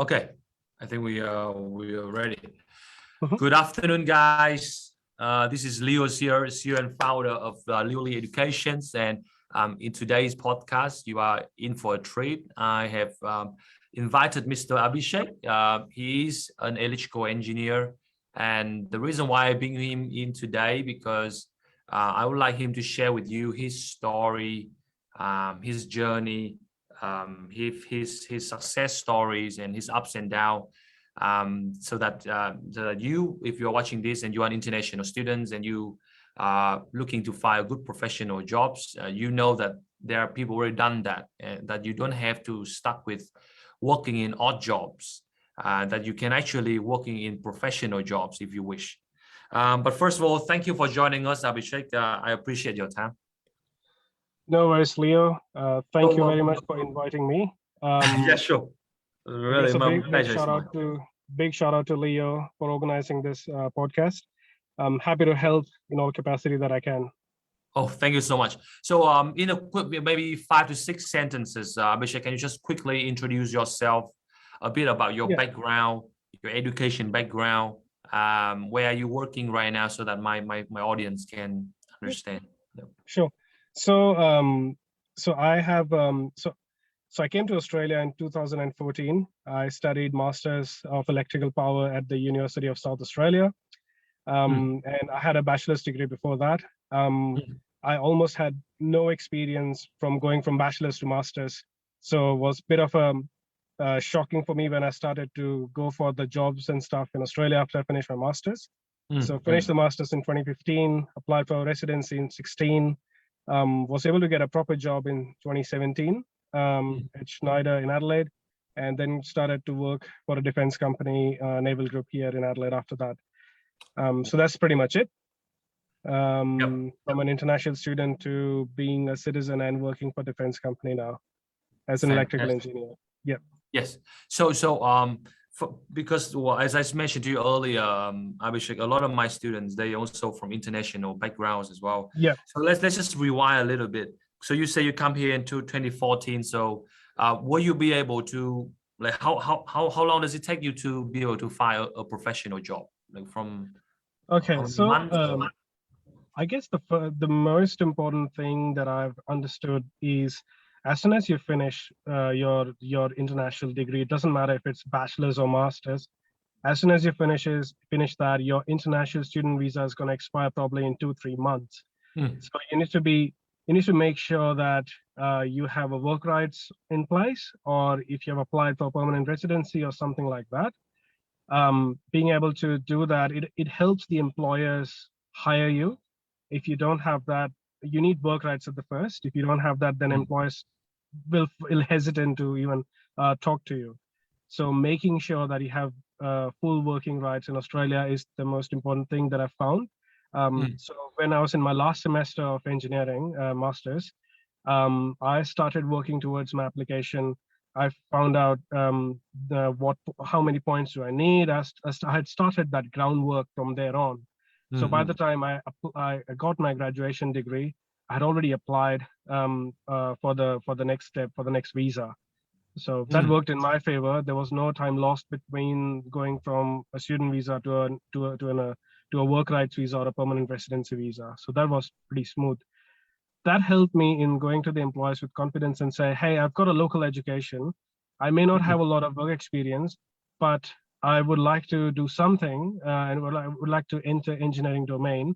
Okay, I think we are ready. Mhm. Good afternoon, guys. This is Leo here, CEO and founder of Leo Educations, and in today's podcast, you are in for a treat. I have invited Mr. Abhishek. He is an electrical engineer, and the reason why I bring him in today because I would like him to share with you his story, his journey, his success stories and his ups and downs, so that you, if you're watching this and you are international students and you are looking to find good professional jobs, you know that there are people already done that, and that you don't have to stuck with working in odd jobs, that you can actually working in professional jobs if you wish. But first of all, thank you for joining us, Abhishek. I appreciate your time. No worries, Leo. Thank you Oh, very much for inviting me. yeah, sure. I Really, guess a my big pleasure. shout out to Leo for organizing this podcast. I'm happy to help in all capacity that I can. Oh, thank you so much. So, in a quick, maybe 5 to 6 sentences, Abhishek, can you just quickly introduce yourself, a bit about your Yeah. background, your education background, where are you working right now, so that my audience can understand. Yep. Sure. So I came to Australia in 2014. I studied Masters of Electrical Power at the University of South Australia. And I had a bachelor's degree before that. I almost had no experience from going from bachelor's to master's. So it was a bit of shocking for me when I started to go for the jobs and stuff in Australia after I finished my master's. So finished the master's in 2015, applied for residency in 16, was able to get a proper job in 2017 at Schneider in Adelaide, and then started to work for a defense company, naval group here in Adelaide after that. So that's pretty much it. From an international student to being a citizen and working for defense company now as an electrical engineer. Yeah. Yes. So because, well, as I mentioned to you earlier, Abhishek, a lot of my students, they also from international backgrounds as well. Yeah. So let's just rewind a little bit. So you say you come here into 2014. So will you be able to, like, how long does it take you to be able to find a professional job, like from? Okay, so I guess the most important thing that I've understood is, as soon as you finish your international degree, it doesn't matter if it's bachelor's or master's. As soon as you finish that, your international student visa is going to expire probably in 2-3 months. So you need to make sure that you have a work rights in place, or if you have applied for permanent residency or something like that. Being able to do that, it helps the employers hire you. If you don't have that, you need work rights at the first. If you don't have that, then employers will hesitate to even talk to you. So making sure that you have full working rights in Australia is the most important thing that I found. So when I was in my last semester of engineering, master's, I started working towards my application. I found out how many points do I need. I had started that groundwork from there on. So by the time I got my graduation degree, I had already applied for the next step, for the next visa. So that worked in my favor. There was no time lost between going from a student visa to a work rights visa or a permanent residency visa. So that was pretty smooth. That helped me in going to the employers with confidence and say, hey, I've got a local education. I may not have a lot of work experience, but I would like to do something and I would like to enter engineering domain.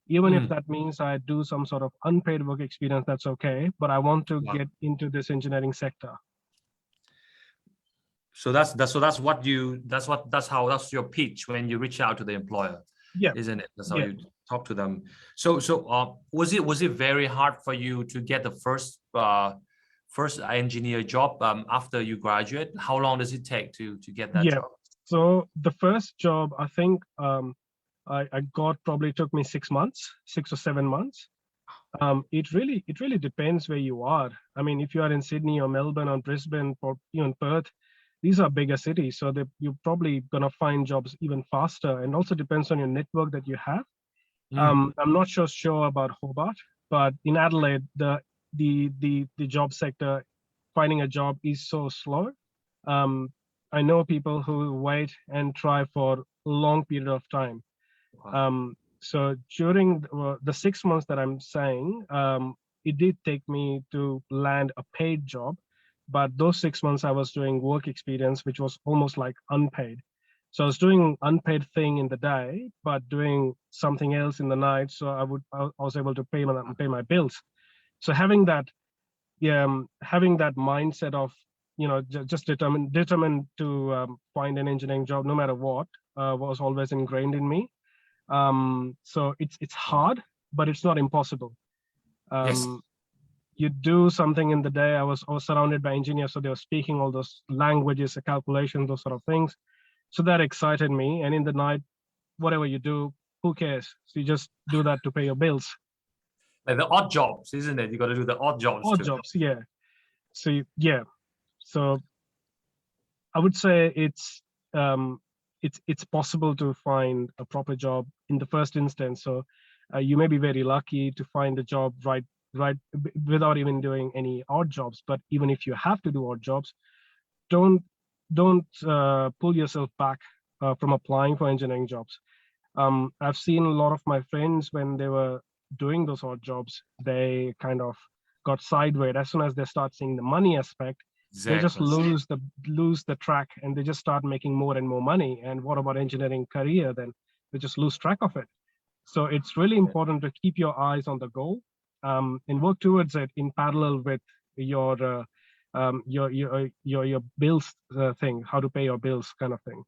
Even if that means I do some sort of unpaid work experience, that's okay. But I want to get into this engineering sector. So that's your pitch when you reach out to the employer. Yeah. Isn't it? That's how you talk to them. So was it very hard for you to get the first engineer job after you graduate? How long does it take to get that job? So the first job, I think I got probably took me 6 months, 6 or 7 months. It really depends where you are. I mean, if you are in Sydney or Melbourne or Brisbane or even Perth, these are bigger cities, so you're probably gonna find jobs even faster. And also depends on your network that you have. I'm not sure about Hobart, but in Adelaide, the job sector, finding a job is so slow. I know people who wait and try for a long period of time. Wow. So during the 6 months that I'm saying, it did take me to land a paid job, but those 6 months I was doing work experience, which was almost like unpaid. So I was doing unpaid thing in the day, but doing something else in the night. So I was able to pay my bills. So having that mindset of, just determined to find an engineering job no matter what, was always ingrained in me. So it's hard, but it's not impossible. Yes. You do something in the day. I was surrounded by engineers, so they were speaking all those languages, the calculations, those sort of things. So that excited me. And in the night, whatever you do, who cares? So you just do that to pay your bills. Like the odd jobs, isn't it? You got to do the odd jobs Odd too. jobs, yeah. So yeah, so I would say it's possible to find a proper job in the first instance. So you may be very lucky to find a job right without even doing any odd jobs. But even if you have to do odd jobs, don't pull yourself back from applying for engineering jobs. I've seen a lot of my friends, when they were doing those odd jobs, they kind of got sideways. As soon as they start seeing the money aspect, Exactly. they just lose the track, and they just start making more and more money. And what about engineering career? Then they just lose track of it. So it's really important to keep your eyes on the goal, and work towards it in parallel with your bills thing, how to pay your bills kind of thing.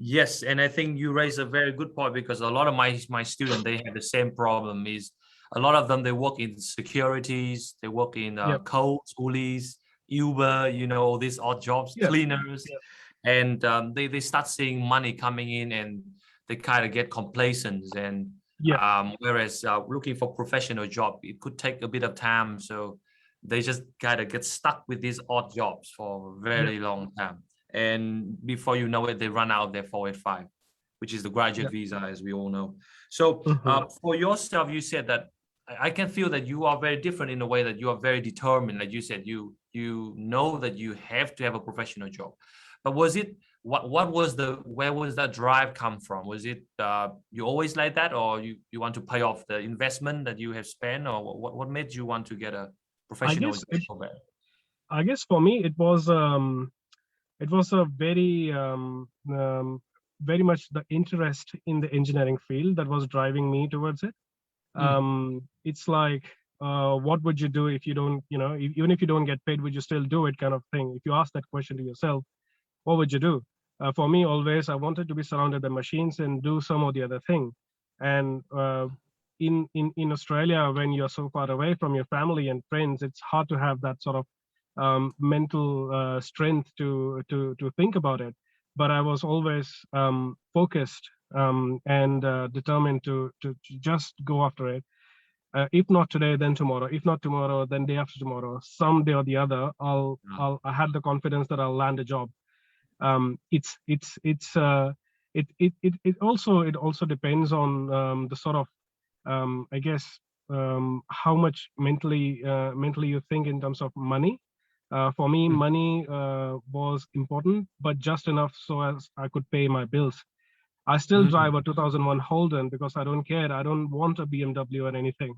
Yes, and I think you raise a very good point, because a lot of my students, they have the same problem. Is a lot of them, they work in securities, they work in codes, coolies, Uber, all these odd jobs, cleaners, and they start seeing money coming in, and they kind of get complacent. And whereas looking for professional job, it could take a bit of time, so they just kind of get stuck with these odd jobs for a very long time. And before you know it, they run out of their 485, which is the graduate visa, as we all know. So for yourself, you said that I can feel that you are very different in a way that you are very determined. Like you said, you know that you have to have a professional job. But was it where was that drive come from? Was it you always like that, or you want to pay off the investment that you have spent, or what made you want to get a professional job? I guess for me it was a very very much the interest in the engineering field that was driving me towards it. It's like, what would you do if you don't, even if you don't get paid, would you still do it, kind of thing? If you ask that question to yourself, what would you do? For me, always, I wanted to be surrounded by machines and do some or the other thing. And in Australia, when you're so far away from your family and friends, it's hard to have that sort of mental strength to think about it. But I was always focused and determined to just go after it. If not today, then tomorrow. If not tomorrow, then day after tomorrow. Someday or the other, I had the confidence that I'll land a job. It also depends on the sort of I guess how much mentally you think in terms of money. For me, money was important, but just enough so as I could pay my bills. I still drive a 2001 Holden because I don't care. I don't want a BMW or anything.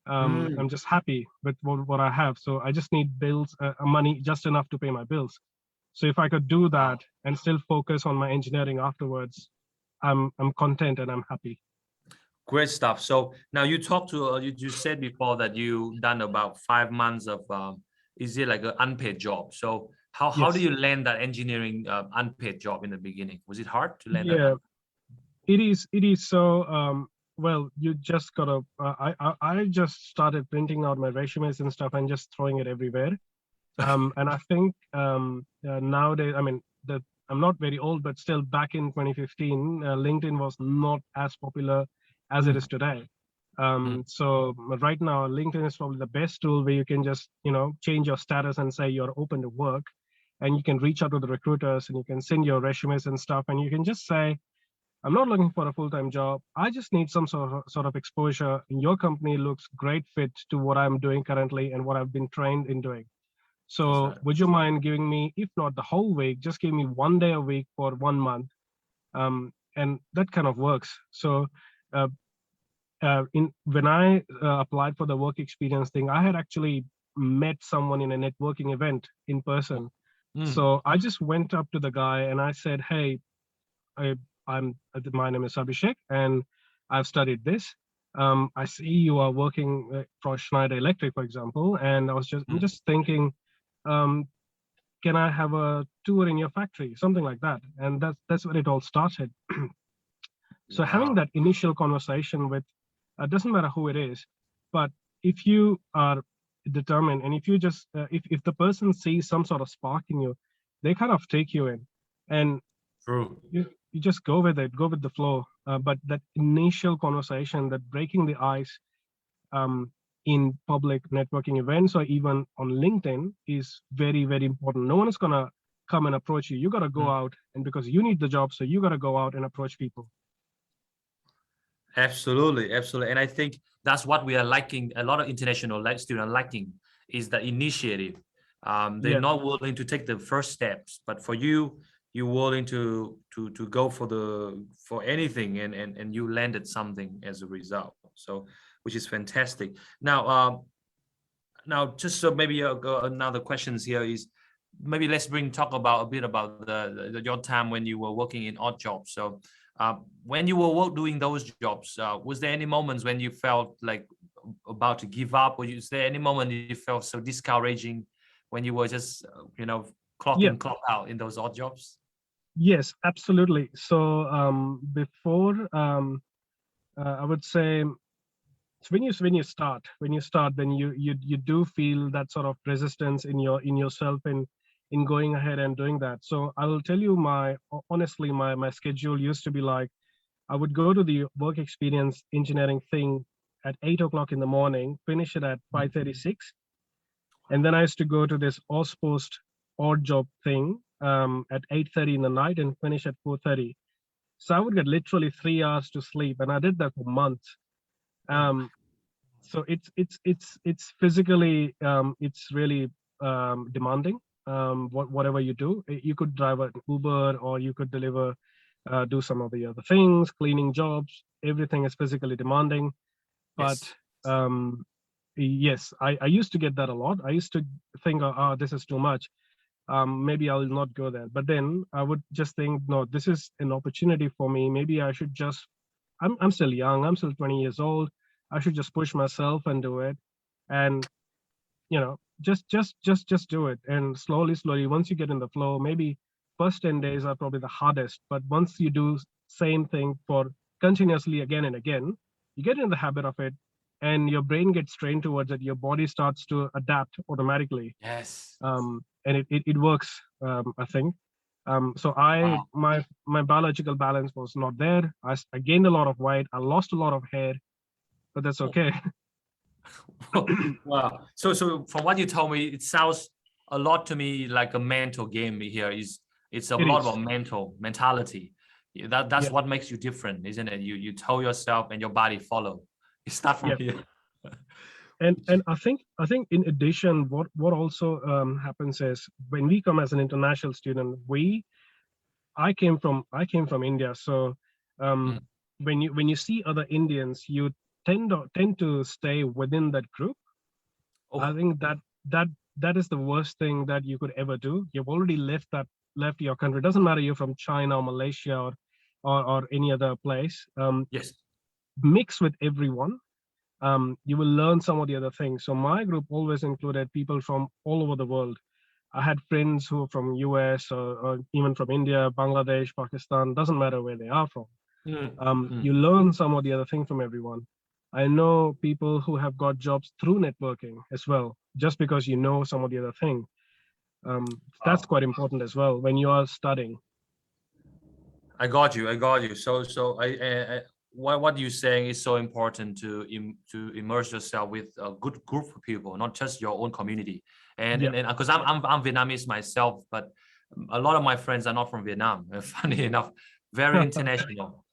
I'm just happy with what I have. So I just need bills, money just enough to pay my bills. So if I could do that and still focus on my engineering afterwards, I'm content and I'm happy. Great stuff. So now you talked to, you said before that you done about 5 months of, is it like an unpaid job? So how do you land that engineering unpaid job in the beginning? Was it hard to land that? It is. So, well, you just gotta, I just started printing out my resumes and stuff and just throwing it everywhere. And I think nowadays, I mean, I'm not very old, but still back in 2015, LinkedIn was not as popular as it is today. So right now, LinkedIn is probably the best tool where you can just, change your status and say you're open to work, and you can reach out to the recruiters and you can send your resumes and stuff. And you can just say, I'm not looking for a full-time job. I just need some sort of exposure. And your company looks great fit to what I'm doing currently and what I've been trained in doing. So right. would you mind giving me, if not the whole week, just give me 1 day a week for 1 month? And that kind of works. So when I applied for the work experience thing, I had actually met someone in a networking event in person. So I just went up to the guy and I said, hey, my name is Abhishek and I've studied this. I see you are working for Schneider Electric, for example, and I'm just thinking, can I have a tour in your factory, something like that? And that's where it all started. So having that initial conversation with, doesn't matter who it is, but if you are determined and if you just, if the person sees some sort of spark in you, they kind of take you in, and True. You just go with it, go with the flow. But that initial conversation, that breaking the ice in public networking events or even on LinkedIn is very, very important. No one is gonna come and approach you. You gotta go out, and because you need the job, so you gotta go out and approach people. Absolutely, absolutely. And I think that's what we are lacking. A lot of international students are lacking is the initiative. They're not willing to take the first steps, but for you, you're willing to go for anything, and you landed something as a result. So, which is fantastic. Now, just so maybe another questions here is, maybe let's talk about a bit about your time when you were working in odd jobs. So when you were doing those jobs, was there any moments when you felt like about to give up, or is there any moment you felt so discouraging when you were just clock in, clock out in those odd jobs? Yes, absolutely. So before I would say, so when you start, then you do feel that sort of resistance in yourself in going ahead and doing that. So I will tell you, honestly my schedule used to be like, I would go to the work experience engineering thing at 8 o'clock in the morning, finish it at 5:36, and then I used to go to this Ozpost odd job thing at 8:30 in the night and finish at 4:30. So I would get literally 3 hours to sleep, and I did that for months. So it's physically it's really demanding. Whatever you do, you could drive an Uber or you could deliver, do some of the other things, cleaning jobs. Everything is physically demanding. But yes, I used to get that a lot. I used to think, oh, this is too much. Maybe I'll not go there. But then I would just think, no, this is an opportunity for me. Maybe I should just, I'm still young. I'm still 20 years old. I should just push myself and do it. And, just do it. And slowly, once you get in the flow, maybe first 10 days are probably the hardest. But once you do same thing for continuously again and again, you get in the habit of it, and your brain gets trained towards it. Your body starts to adapt automatically. Yes. And it works, I think. So my biological balance was not there. I gained a lot of weight. I lost a lot of hair, but that's okay. Wow. So from what you told me, it sounds a lot to me like a mental game here. It's a lot about mentality. That's what makes you different, isn't it? You tell yourself and your body follow. You start from here. And I think in addition, what also happens is, when we come as an international student, I came from India. So when you see other Indians, you tend to stay within that group. I think that is the worst thing that you could ever do. You've already left your country. It doesn't matter you're from China or Malaysia or any other place. Yes. Mix with everyone. You will learn some of the other things. So my group always included people from all over the world. I had friends who are from US or even from India, Bangladesh, Pakistan, doesn't matter where they are from. You learn some of the other things from everyone. I know people who have got jobs through networking as well, just because you know some of the other thing. That's quite important as well when you are studying. I got you. So what you're saying is so important to immerse yourself with a good group of people, not just your own community. And because I'm Vietnamese myself, but a lot of my friends are not from Vietnam. Funny enough, very international.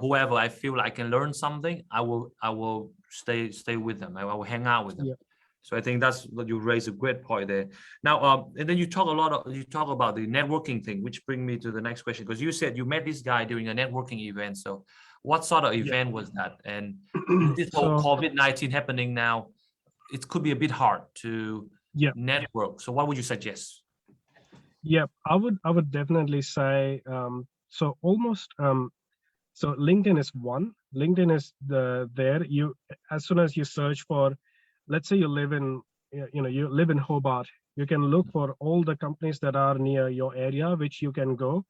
Whoever I feel I can learn something, I will stay with them. I will hang out with them. So I think that's what you raise a great point there. Now, and then you talk about the networking thing, which brings me to the next question, because you said you met this guy during a networking event. So what sort of event was that? And with this whole COVID-19 happening now, it could be a bit hard to network. So what would you suggest? Yeah, I would definitely say, so almost, so LinkedIn is one. LinkedIn is as soon as you search for, let's say you live in Hobart, you can look for all the companies that are near your area, which you can go.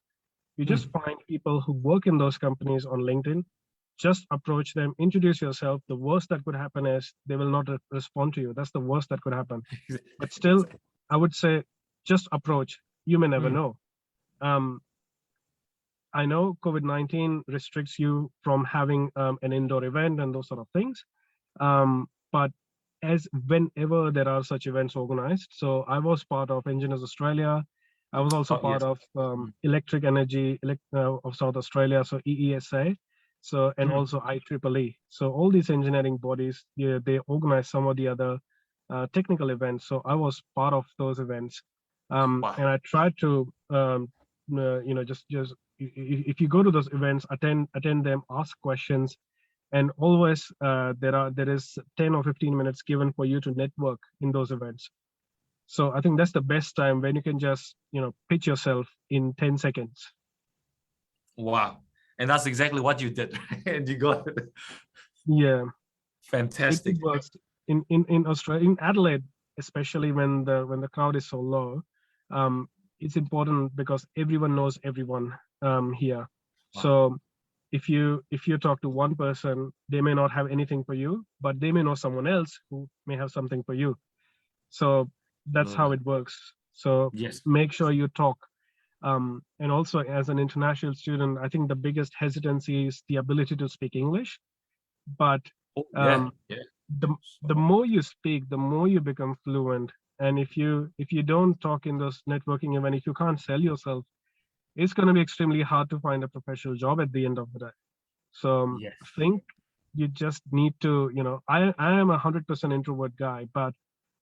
You just find people who work in those companies on LinkedIn, just approach them, introduce yourself. The worst that could happen is they will not respond to you. That's the worst that could happen. But still, I would say just approach. You may never know. I know COVID-19 restricts you from having an indoor event and those sort of things. But whenever there are such events organized, so I was part of Engineers Australia. I was also part of Electric Energy of South Australia, so EESA, so and also IEEE. So all these engineering bodies, they organize some of the other technical events. So I was part of those events, and I tried to, just if you go to those events, attend them, ask questions. And always there is 10 or 15 minutes given for you to network in those events. So I think that's the best time when you can just, pitch yourself in 10 seconds. Wow. And that's exactly what you did. And you got it. Yeah. Fantastic. It works. In Australia, in Adelaide, especially when the crowd is so low, it's important because everyone knows everyone here. Wow. So if you talk to one person, they may not have anything for you, but they may know someone else who may have something for you. So that's how it works. So make sure you talk. And also as an international student, I think the biggest hesitancy is the ability to speak English. But the more you speak, the more you become fluent. And if you don't talk in those networking events, if you can't sell yourself, it's going to be extremely hard to find a professional job at the end of the day. So I think you just need to, I am a 100% introvert guy, but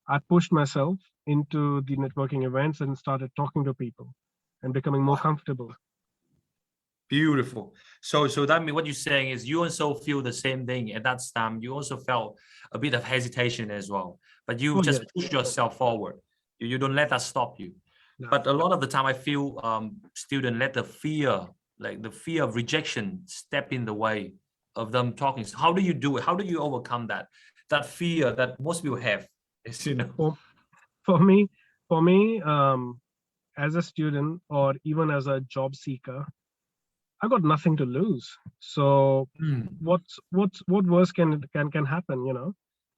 I pushed myself into the networking events and started talking to people and becoming more comfortable. Beautiful. So that means what you're saying is you also feel the same thing at that time. You also felt a bit of hesitation as well, but you just push yourself forward. You don't let that stop you. No. But a lot of the time I feel students let the fear of rejection step in the way of them talking. So how do you do it? How do you overcome that fear that most people have? For me, as a student or even as a job seeker, I got nothing to lose. So what worse can happen?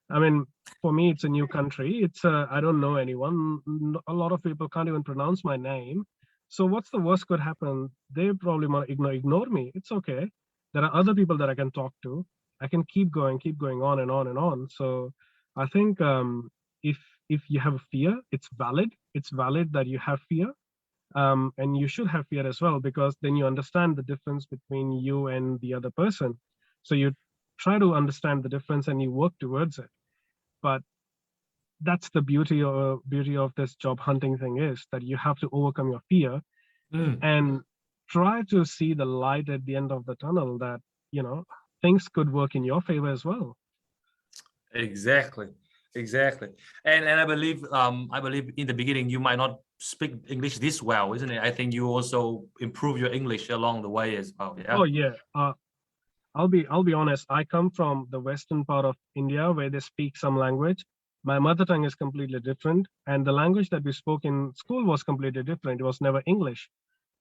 I mean, for me, it's a new country. I don't know anyone. A lot of people can't even pronounce my name. So what's the worst could happen? They probably might ignore me. It's okay. There are other people that I can talk to. I can keep going on and on and on. So I think if you have a fear, it's valid. It's valid that you have fear. And you should have fear as well, because then you understand the difference between you and the other person. So you try to understand the difference and you work towards it. But that's the beauty of this job hunting thing, is that you have to overcome your fear and try to see the light at the end of the tunnel, that things could work in your favor as well. Exactly. And I believe in the beginning you might not speak English this well, isn't it? I think you also improve your English along the way as well. Yeah. Oh yeah. I'll be honest. I come from the western part of India where they speak some language. My mother tongue is completely different, and the language that we spoke in school was completely different. It was never English.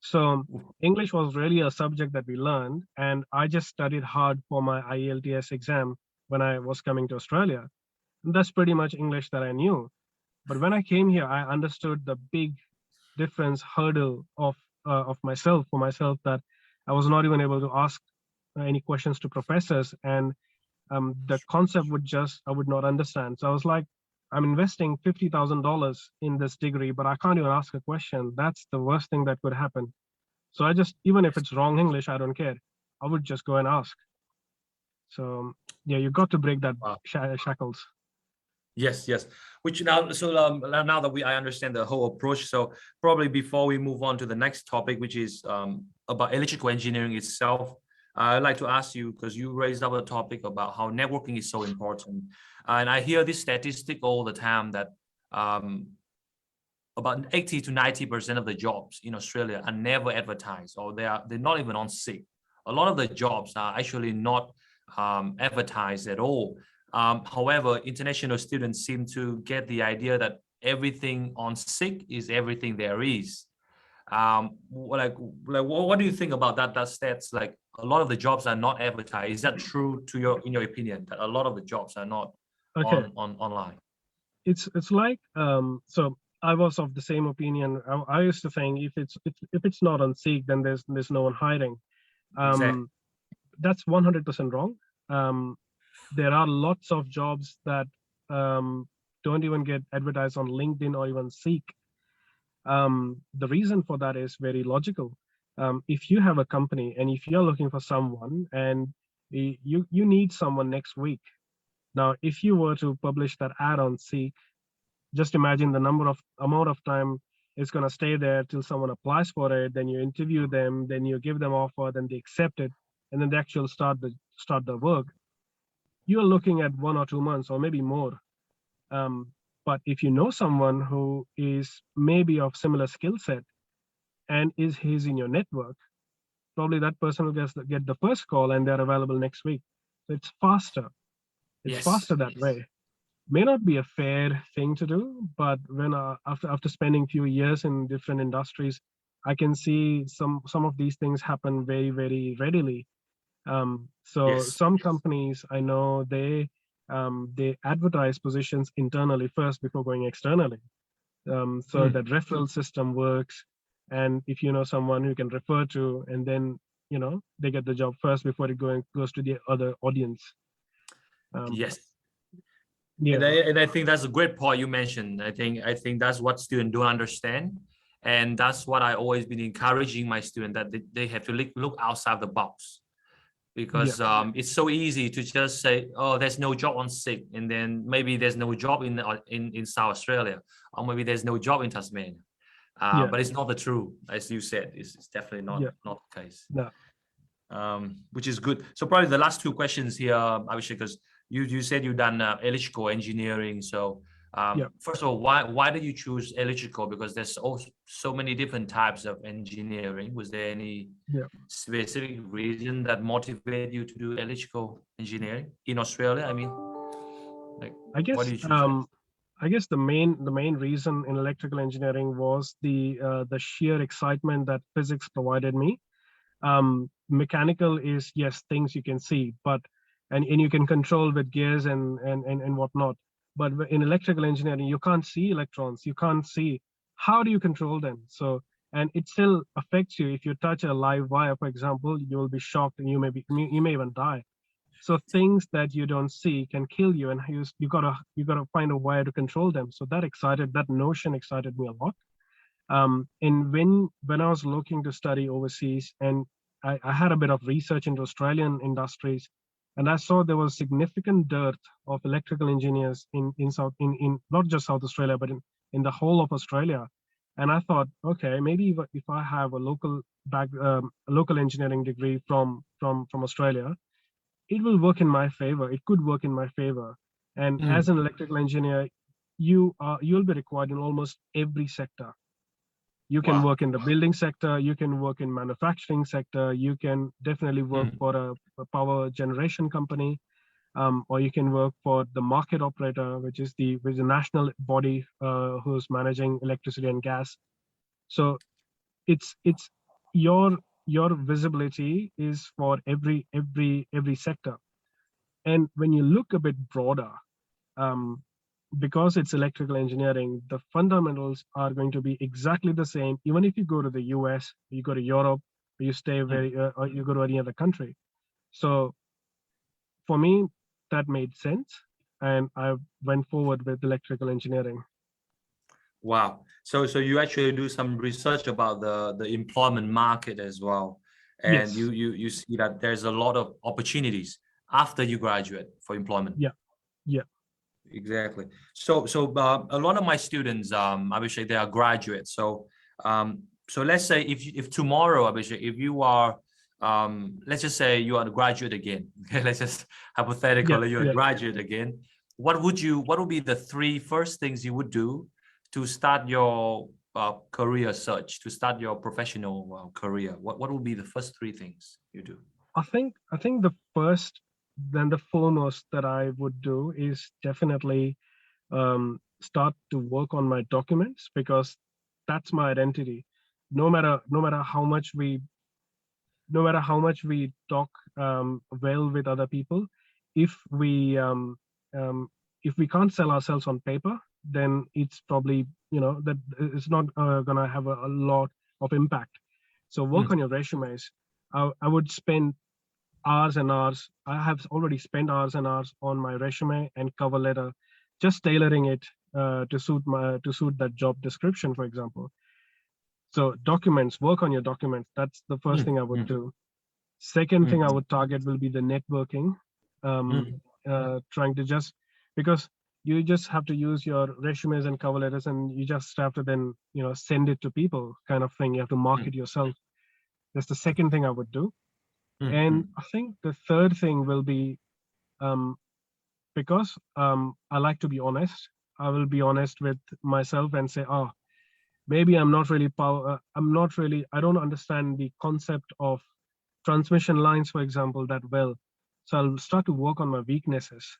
So English was really a subject that we learned, and I just studied hard for my IELTS exam when I was coming to Australia. And that's pretty much English that I knew. But when I came here, I understood the big hurdle of myself, that I was not even able to ask any questions to professors, and the concept I would not understand. So I was like, I'm investing $50,000 in this degree, but I can't even ask a question. That's the worst thing that could happen. So I just, even if it's wrong English, I don't care. I would just go and ask. So yeah, you got to break that shackles. Yes, yes. Which now, so now that I understand the whole approach, so probably before we move on to the next topic, which is about electrical engineering itself, I'd like to ask you, because you raised up a topic about how networking is so important, and I hear this statistic all the time that about 80 to 90% of the jobs in Australia are never advertised, or they're not even on Seek. A lot of the jobs are actually not advertised at all. However, international students seem to get the idea that everything on Seek is everything there is. What do you think about that? That stats, like a lot of the jobs are not advertised. Is that true in your opinion, that a lot of the jobs are not online? It's like so I was of the same opinion. I used to think if it's not on Seek, then there's no one hiring. Exactly. That's 100% wrong. There are lots of jobs that don't even get advertised on LinkedIn or even Seek. The reason for that is very logical. If you have a company and if you're looking for someone and you need someone next week, now if you were to publish that ad on Seek, just imagine the amount of time it's going to stay there till someone applies for it, then you interview them, then you give them offer, then they accept it, and then they actually start the work. You're looking at 1 or 2 months or maybe more. But if you know someone who is maybe of similar skill set and he's in your network, probably that person will get the first call and they're available next week. So it's faster. It's faster that way. May not be a fair thing to do, but when after spending few years in different industries, I can see some of these things happen very, very readily. Some companies I know they advertise positions internally first before going externally, so that referral system works. And if you know someone who can refer to, and then they get the job first before it goes to the other audience. Yes. Yeah. And I think that's a great point you mentioned. I think that's what students don't understand, and that's what I always been encouraging my students, that they have to look outside the box. Because it's so easy to just say, oh, there's no job on Seek, and then maybe there's no job in South Australia, or maybe there's no job in Tasmania. But it's not the truth, as you said. It's definitely not the case. No. Which is good. So probably the last two questions here, Abhishek, because you said you've done electrical engineering. So first of all, why did you choose electrical? Because there's also so many different types of engineering. Was there any specific reason that motivated you to do electrical engineering in Australia? I mean, I guess why did you choose I guess the main reason in electrical engineering was the sheer excitement that physics provided me. Mechanical is, yes, things you can see, but and you can control with gears and whatnot. But in electrical engineering, you can't see electrons. You can't see, how do you control them? So, and it still affects you. If you touch a live wire, for example, you will be shocked and you may even die. So things that you don't see can kill you, and you gotta find a way to control them. So that notion excited me a lot. And when I was looking to study overseas, and I had a bit of research into Australian industries, and I saw there was significant dearth of electrical engineers in not just South Australia, but in the whole of Australia. And I thought, okay, maybe if I have a local engineering degree from Australia, it will work in my favor. It could work in my favor. And as an electrical engineer, you'll be required in almost every sector. You can work in the building sector, you can work in manufacturing sector, you can definitely work for a power generation company, or you can work for the market operator, which is the national body who's managing electricity and gas. So it's your visibility is for every sector. And when you look a bit broader, because it's electrical engineering, the fundamentals are going to be exactly the same, even if you go to the US, you go to Europe, or you stay or you go to any other country. So for me, that made sense, and I went forward with electrical engineering. Wow. So you actually do some research about the employment market as well, and you see that there's a lot of opportunities after you graduate for employment. Yeah. exactly. So a lot of my students, Abhishek, they are graduates. So let's say if tomorrow, Abhishek, if you are, let's just say you are a graduate again. Okay, let's just hypothetically you're a graduate again. What would be the three first things you would do to start your career search, to start your professional career? What would be the first three things you do? I think the first, then the foremost that I would do is definitely start to work on my documents, because that's my identity. No matter how much we talk well with other people, if we can't sell ourselves on paper, then it's probably, that it's not gonna have a lot of impact. So work on your resumes. I would spend hours and hours. I have already spent hours and hours on my resume and cover letter, just tailoring it to suit that job description, for example. So documents, work on your documents. That's the first thing I would do. Second thing I would target will be the networking. Trying to because you just have to use your resumes and cover letters, and you just have to then, send it to people, kind of thing. You have to market yourself. That's the second thing I would do. And I think the third thing will be, because I like to be honest, I will be honest with myself and say, maybe I don't understand the concept of transmission lines, for example, that well. So I'll start to work on my weaknesses.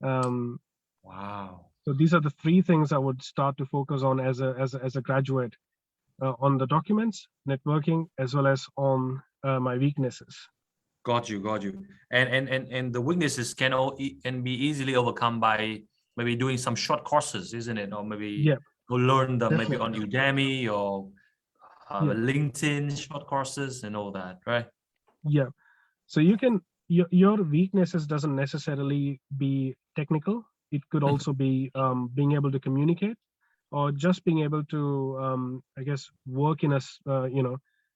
Wow. So these are the three things I would start to focus on as a graduate, on the documents, networking, as well as on my weaknesses. Got you. And the weaknesses can be easily overcome by maybe doing some short courses, isn't it? Or maybe go learn them maybe on Udemy or LinkedIn short courses and all that, right? Yeah. So you can, your weaknesses doesn't necessarily be technical. It could also be being able to communicate, or just being able to, I guess, work in a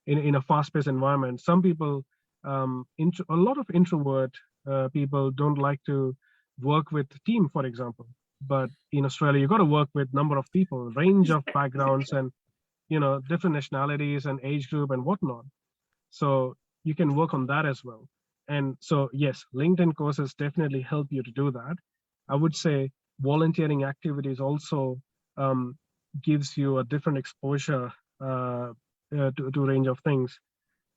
in a fast-paced environment. Some people, a lot of introvert people don't like to work with team, for example. But in Australia, you got to work with number of people, range of backgrounds, and different nationalities and age group and whatnot. So you can work on that as well. And so yes, LinkedIn courses definitely help you to do that. I would say volunteering activities also gives you a different exposure to range of things.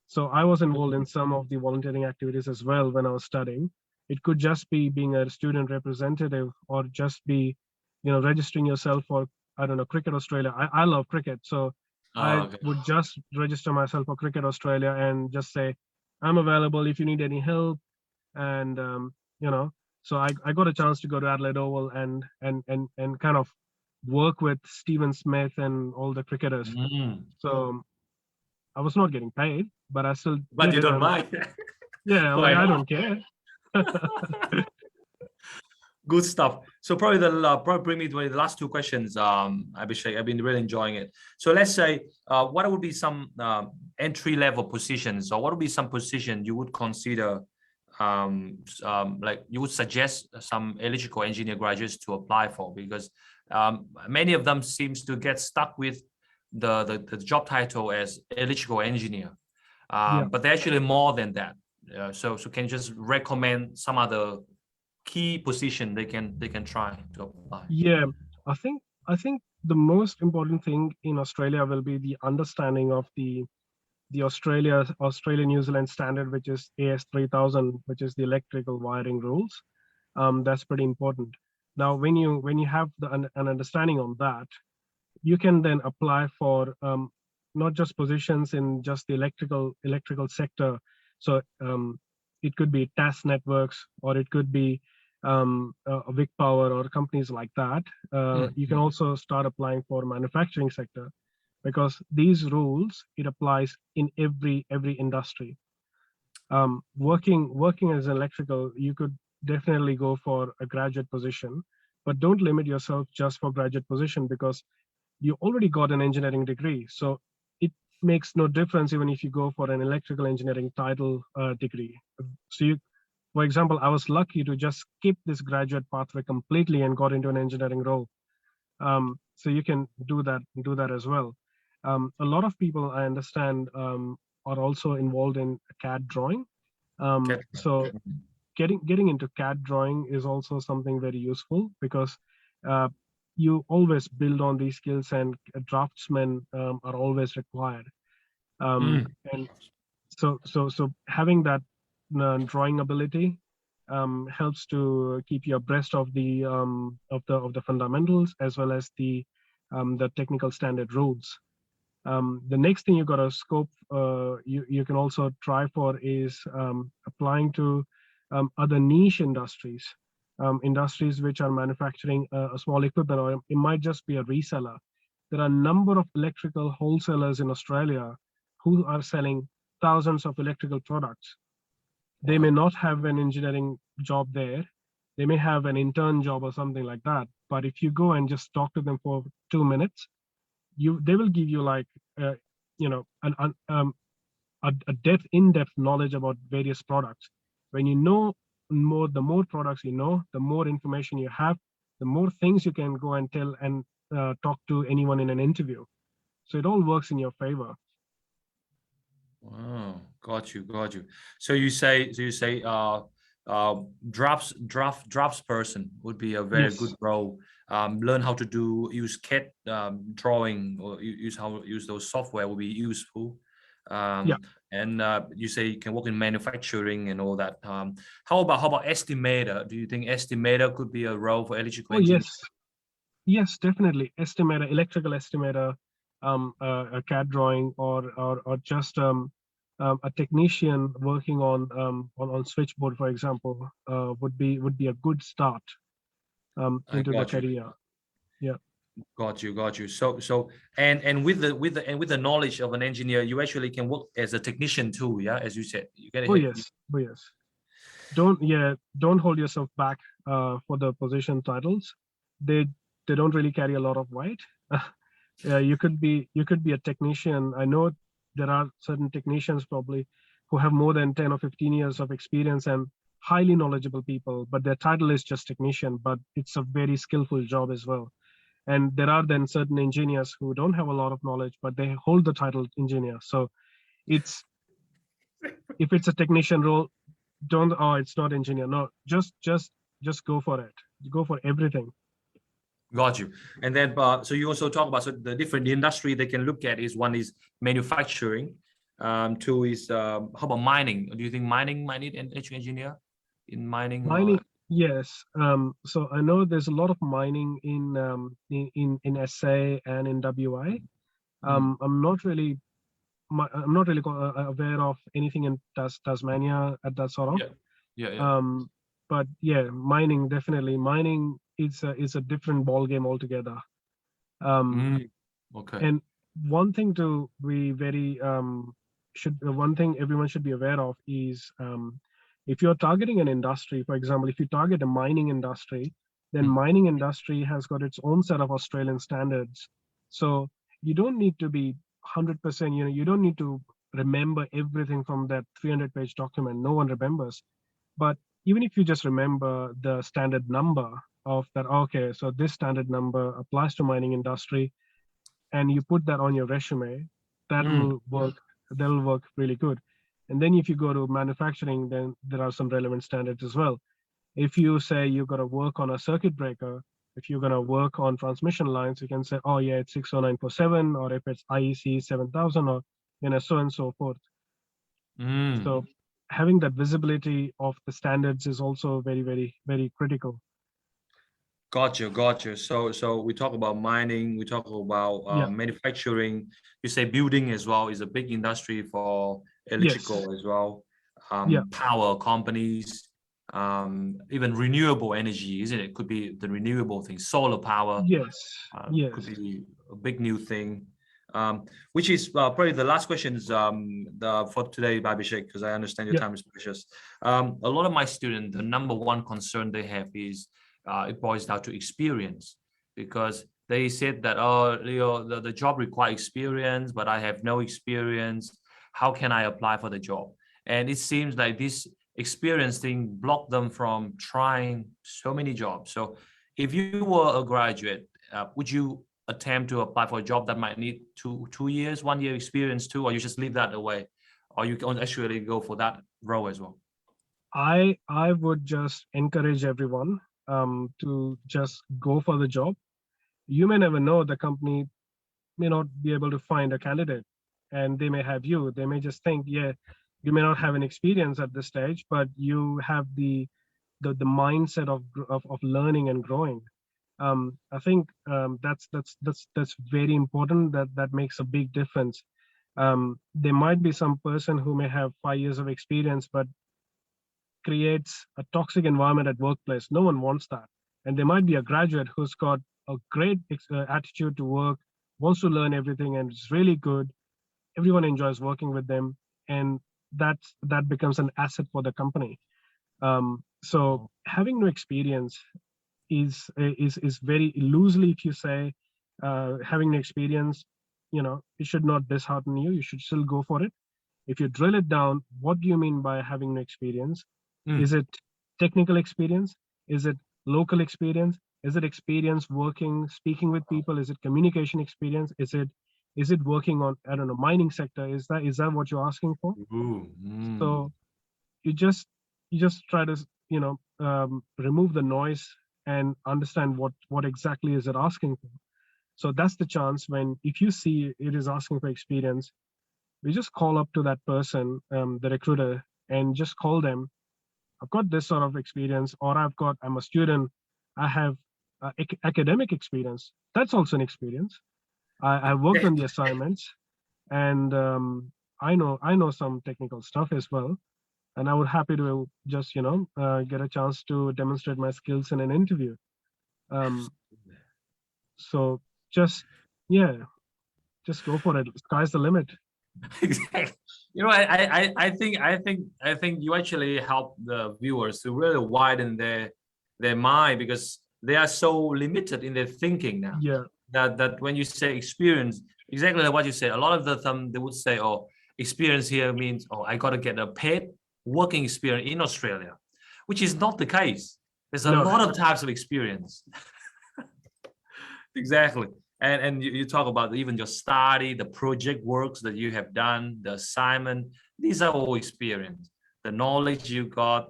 So I was involved in some of the volunteering activities as well when I was studying. It could just be being a student representative, or just be, registering yourself for, I don't know, Cricket Australia. I love cricket. So I would just register myself for Cricket Australia and just say, I'm available if you need any help. And, so I got a chance to go to Adelaide Oval and kind of work with Stephen Smith and all the cricketers. So I was not getting paid, but I still. But you don't mind. Yeah, I don't care. Good stuff. So probably probably bring me to the last two questions, Abhishek. I've been really enjoying it. So let's say, what would be some entry-level positions, or what would be some position you would consider, like you would suggest some electrical engineer graduates to apply for? Because many of them seems to get stuck with the job title as electrical engineer, but they're actually more than that. So can you just recommend some other key position they can try to apply? Yeah, I think the most important thing in Australia will be the understanding of the Australia-New Zealand standard, which is AS3000, which is the electrical wiring rules. That's pretty important. Now, when you have an understanding on that, you can then apply for not just positions in just the electrical sector. So it could be TAS networks, or it could be Vic Power or companies like that. You can also start applying for manufacturing sector, because these rules, it applies in every industry. Working as an electrical, you could definitely go for a graduate position, but don't limit yourself just for graduate position, because you already got an engineering degree. So it makes no difference even if you go for an electrical engineering title degree. So For example, I was lucky to just skip this graduate pathway completely and got into an engineering role. So you can do that as well. A lot of people, I understand, are also involved in CAD drawing. So getting into CAD drawing is also something very useful, because you always build on these skills, and draftsmen are always required. And so having that drawing ability helps to keep you abreast of the fundamentals, as well as the technical standard rules. The next thing you got to scope, you can also try for, is applying to other niche industries, industries which are manufacturing a small equipment, or it might just be a reseller. There are a number of electrical wholesalers in Australia who are selling thousands of electrical products. They may not have an engineering job there. They may have an intern job or something like that. But if you go and just talk to them for 2 minutes, they will give you like a in-depth knowledge about various products. When you know more, the more products you know, the more information you have, the more things you can go and tell and talk to anyone in an interview. So it all works in your favor. Wow, got you. So you say drafts person would be a very good role. Learn how to use CAD drawing, or use those software will be useful. And you say you can work in manufacturing and all that. How about estimator? Do you think estimator could be a role for electrical engineers? Yes, definitely. Estimator, electrical estimator, a CAD drawing, or just a technician working on switchboard, for example, would be a good start into the career. Yeah. Got you. So and with the knowledge of an engineer, you actually can work as a technician too. Yeah, as you said. You get it. Oh yes. Don't hold yourself back for the position titles. They don't really carry a lot of weight. You could be a technician. I know there are certain technicians probably who have more than 10 or 15 years of experience and highly knowledgeable people, but their title is just technician, but it's a very skillful job as well. And there are then certain engineers who don't have a lot of knowledge, but they hold the title engineer. So if it's a technician role, it's not engineer. No, just go for it. Go for everything. Got you. And then, so you also talk about the different industry they can look at. One is manufacturing. Two is how about mining? Do you think mining might need an electrical engineer in mining? Mining, yes. So I know there's a lot of mining in SA and in WA. I'm not really aware of anything in Tasmania at that sort of. Yeah. But yeah, mining, definitely. Mining is a different ball game altogether. Okay. And one thing to be one thing everyone should be aware of is if you're targeting an industry, for example, if you target a mining industry, then mining industry has got its own set of Australian standards. So you don't need to be 100%. You don't need to remember everything from that 300-page document. No one remembers. But even if you just remember the standard number of that, okay, so this standard number applies to mining industry, and you put that on your resume, that will work. That'll work really good. And then if you go to manufacturing, then there are some relevant standards as well. If you say you're going to work on a circuit breaker, if you're going to work on transmission lines, you can say, oh yeah, it's 60947, or if it's IEC 7000, or so and so forth. So having that visibility of the standards is also very, very, very critical. Got you. So we talk about mining, we talk about manufacturing. You say building as well is a big industry for electrical as well. Power companies, even renewable energy, isn't it? Could be the renewable thing, solar power. Yes. Could be a big new thing. Which is probably the last questions for today, Abhishek, because I understand your time is precious. A lot of my students, the number one concern they have is it boils down to experience, because they said that, oh, Leo, the job requires experience, but I have no experience. How can I apply for the job? And it seems like this experience thing block them from trying so many jobs. So if you were a graduate, would you attempt to apply for a job that might need 2 years, 1 year experience too, or you just leave that away, or you can actually go for that role as well? I would just encourage everyone to just go for the job. You may never know, the company may not be able to find a candidate, and they may have you. They may just think, yeah, you may not have an experience at this stage, but you have the mindset of learning and growing. I think that's very important. That makes a big difference. There might be some person who may have 5 years of experience, but creates a toxic environment at workplace. No one wants that. And there might be a graduate who's got a great attitude to work, wants to learn everything, and it's really good. Everyone enjoys working with them, and that becomes an asset for the company. So having no experience is very loosely, if you say having no experience, it should not dishearten you. You should still go for it. If you drill it down, what do you mean by having no experience? Is it technical experience? Is it local experience? Is it experience working, speaking with people? Is it communication experience? Is it working on, I don't know, mining sector? Is that what you're asking for? So you just try to remove the noise and understand what exactly is it asking for. So that's the chance when, if you see it is asking for experience, we just call up to that person, the recruiter, and just call them. I've got this sort of experience, or I'm a student, I have academic experience. That's also an experience. I worked on the assignments, and I know some technical stuff as well. And I would happy to just, get a chance to demonstrate my skills in an interview. So just go for it. Sky's the limit. Exactly. I think you actually help the viewers to really widen their mind, because they are so limited in their thinking now. Yeah. That when you say experience, exactly like what you said, a lot of the time they would say, oh, experience here means, oh, I got to get a paid working experience in Australia, which is not the case. There's a lot of types of experience. Exactly. And you talk about even your study, the project works that you have done, the assignment, these are all experience. The knowledge you got,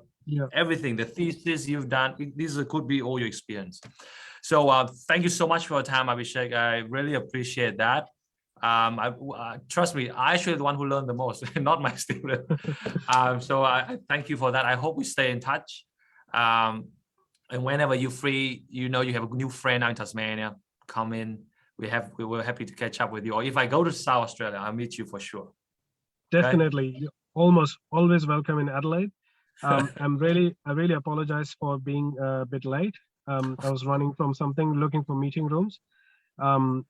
everything, the thesis you've done, these could be all your experience. So thank you so much for your time, Abhishek. I really appreciate that. Trust me, I actually the one who learned the most, not my student. So I thank you for that. I hope we stay in touch. And whenever you're free, you have a new friend now in Tasmania, come in. We're happy to catch up with you. Or if I go to South Australia, I'll meet you for sure. Definitely. Okay? You're almost always welcome in Adelaide. I really apologize for being a bit late. I was running from something, looking for meeting rooms, and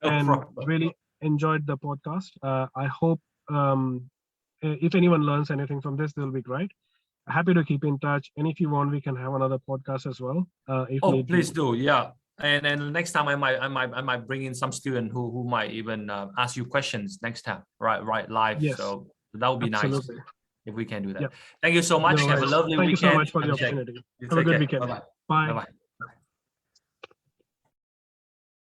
really enjoyed the podcast. I hope if anyone learns anything from this, they'll be great. Happy to keep in touch. And if you want, we can have another podcast as well. Please do. Yeah. And next time I might bring in some student who might even ask you questions next time, right live. Yes. So that would be nice if we can do that. Yep. Thank you so much. Have a lovely weekend. Thank you so much for the opportunity. Have a good weekend. Bye-bye. Bye. Bye-bye.